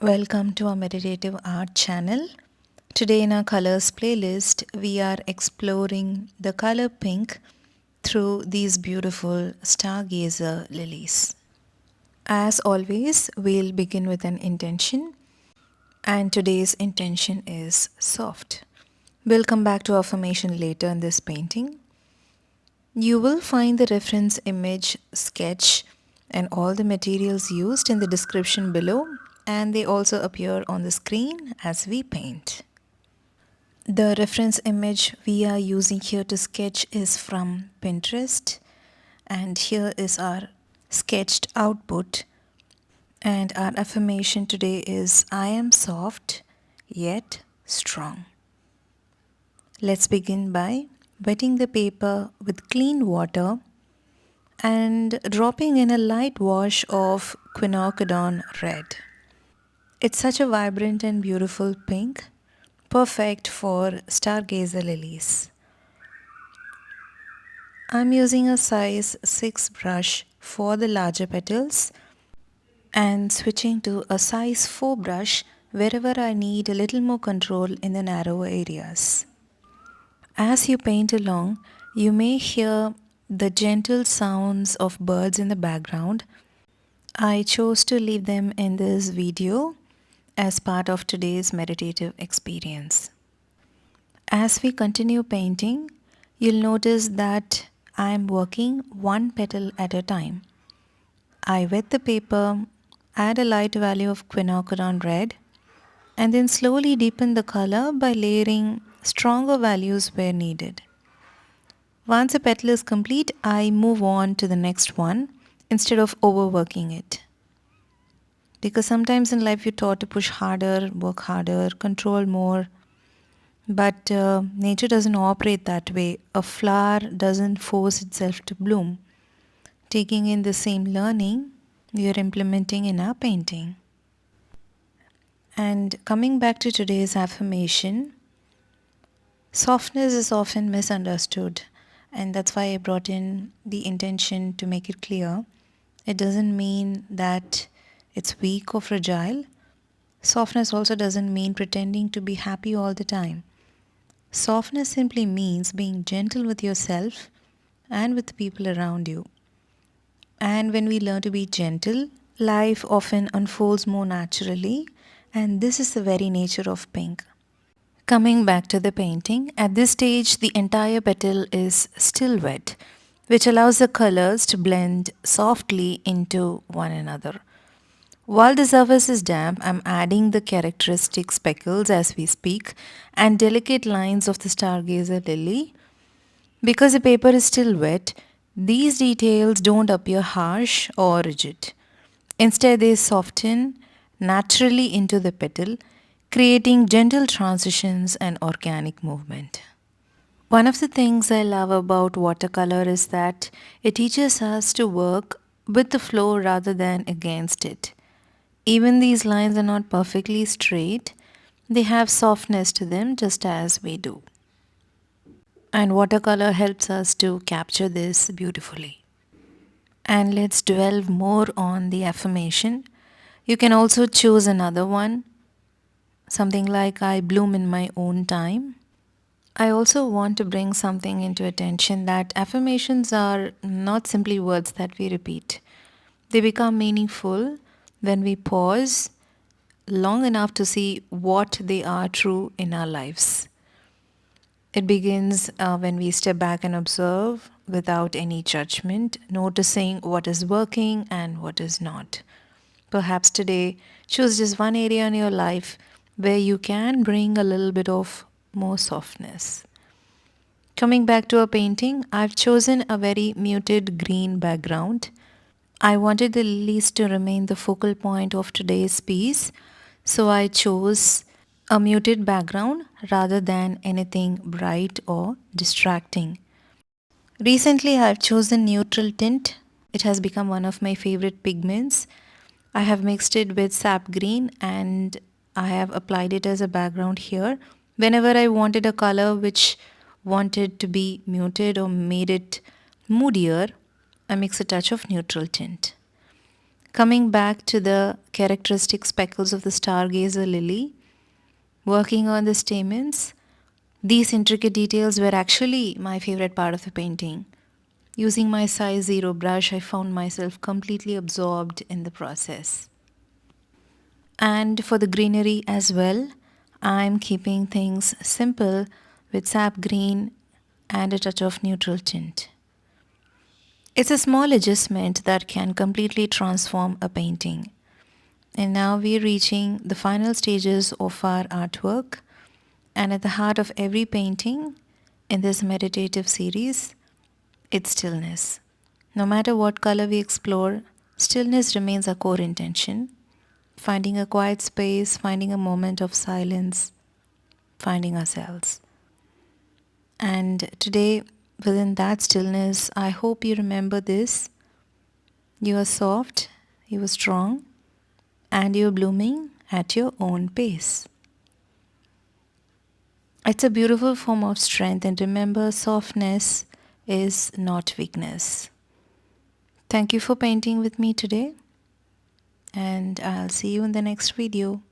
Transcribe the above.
Welcome to our Meditative Art channel. Today in our colors playlist, we are exploring the color pink through these beautiful Stargazer Lilies. As always, we'll begin with an intention, and today's intention is soft. We'll come back to affirmation later in this painting. You will find the reference image, sketch, and all the materials used in the description below, and they also appear on the screen as we paint. The reference image we are using here to sketch is from Pinterest, and here is our sketched output. And our affirmation today is I am soft yet strong. Let's begin by wetting the paper with clean water and dropping in a light wash of quinacridone red. It's such a vibrant and beautiful pink, perfect for stargazer lilies. I'm using a size 6 brush for the larger petals and switching to a size 4 brush wherever I need a little more control in the narrower areas. As you paint along, you may hear the gentle sounds of birds in the background. I chose to leave them in this video as part of today's meditative experience. As we continue painting, you'll notice that I am working one petal at a time. I wet the paper, add a light value of quinacridone red, and then slowly deepen the color by layering stronger values where needed. Once a petal is complete, I move on to the next one instead of overworking it. Because sometimes in life you're taught to push harder, work harder, control more. But nature doesn't operate that way. A flower doesn't force itself to bloom. Taking in the same learning, we are implementing in our painting. And coming back to today's affirmation, softness is often misunderstood. And that's why I brought in the intention to make it clear. It doesn't mean that it's weak or fragile. Softness also doesn't mean pretending to be happy all the time. Softness simply means being gentle with yourself and with the people around you. And when we learn to be gentle, life often unfolds more naturally, and this is the very nature of pink. Coming back to the painting, at this stage the entire petal is still wet, which allows the colors to blend softly into one another. While the surface is damp, I'm adding the characteristic speckles as we speak and delicate lines of the stargazer lily. Because the paper is still wet, these details don't appear harsh or rigid. Instead, they soften naturally into the petal, creating gentle transitions and organic movement. One of the things I love about watercolor is that it teaches us to work with the flow rather than against it. Even these lines are not perfectly straight, they have softness to them just as we do. And watercolor helps us to capture this beautifully. And let's delve more on the affirmation. You can also choose another one, something like I bloom in my own time. I also want to bring something into attention that affirmations are not simply words that we repeat. They become meaningful when we pause long enough to see what they are true in our lives. It begins when we step back and observe without any judgment, noticing what is working and what is not. Perhaps today, choose just one area in your life where you can bring a little bit of more softness. Coming back to a painting, I've chosen a very muted green background. I wanted the lilies to remain the focal point of today's piece, so I chose a muted background rather than anything bright or distracting. Recently, I've chosen neutral tint. It has become one of my favorite pigments. I have mixed it with sap green and I have applied it as a background here. Whenever I wanted a color which wanted to be muted or made it moodier, I mix a touch of neutral tint. Coming back to the characteristic speckles of the Stargazer lily, working on the stamens, these intricate details were actually my favorite part of the painting. Using my size 0 brush, I found myself completely absorbed in the process. And for the greenery as well, I'm keeping things simple with sap green and a touch of neutral tint. It's a small adjustment that can completely transform a painting. And now we're reaching the final stages of our artwork. And at the heart of every painting in this meditative series, it's stillness. No matter what color we explore, stillness remains our core intention. Finding a quiet space, finding a moment of silence, finding ourselves. And today, within that stillness, I hope you remember this. You are soft, you are strong, and you are blooming at your own pace. It's a beautiful form of strength, and remember, softness is not weakness. Thank you for painting with me today, and I'll see you in the next video.